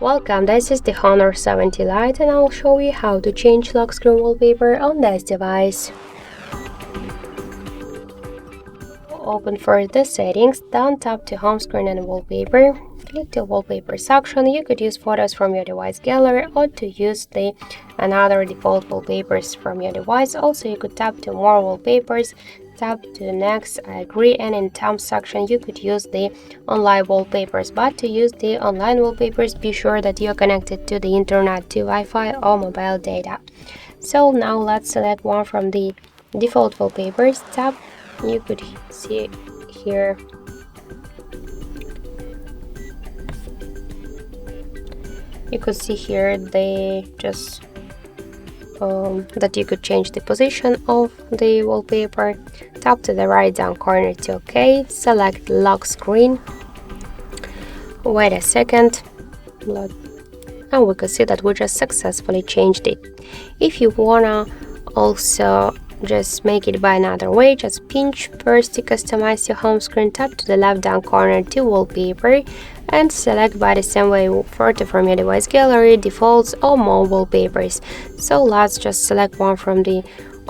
Welcome, this is the Honor 70 Lite and I'll show you how to change lock screen wallpaper on this device. Open for the settings, then tap to home screen and wallpaper. Click the wallpaper section. You could use photos from your device gallery or to use the another default wallpapers from your device. Also, you could tap to more wallpapers, tap to next, I agree, and in temp section you could use the online wallpapers. But to use the online wallpapers, be sure that you're connected to the internet, to Wi-Fi or mobile data. So now let's select one from the default wallpapers. Tap, you could see here they just that you could change the position of the wallpaper. Tap to the right down corner to OK, select lock screen, wait a second, and we could see that we just successfully changed it. If you wanna also just make it by another way, just pinch first to customize your home screen, tap to the left down corner to wallpaper and select by the same way photo from your device gallery, defaults or more wallpapers. So let's just select one from the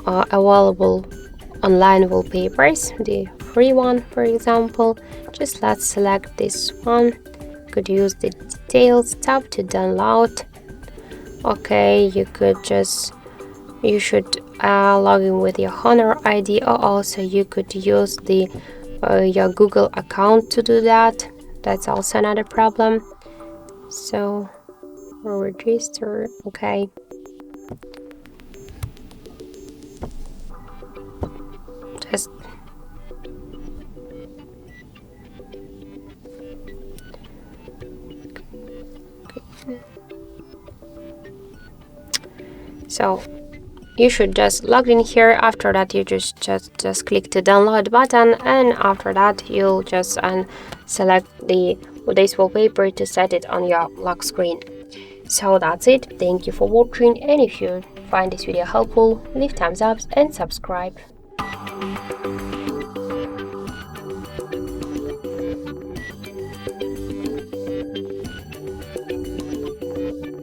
available online wallpapers, the free one for example. Just let's select this one, could use the details, tap to download. Okay, you should log in with your Honor ID, or also you could use the your Google account to do that. That's also another problem. So register, okay. Just so you should just log in here. After that you just click the download button, and after that you'll just select this wallpaper to set it on your lock screen. So that's it. Thank you for watching, and if you find this video helpful, leave thumbs up and subscribe.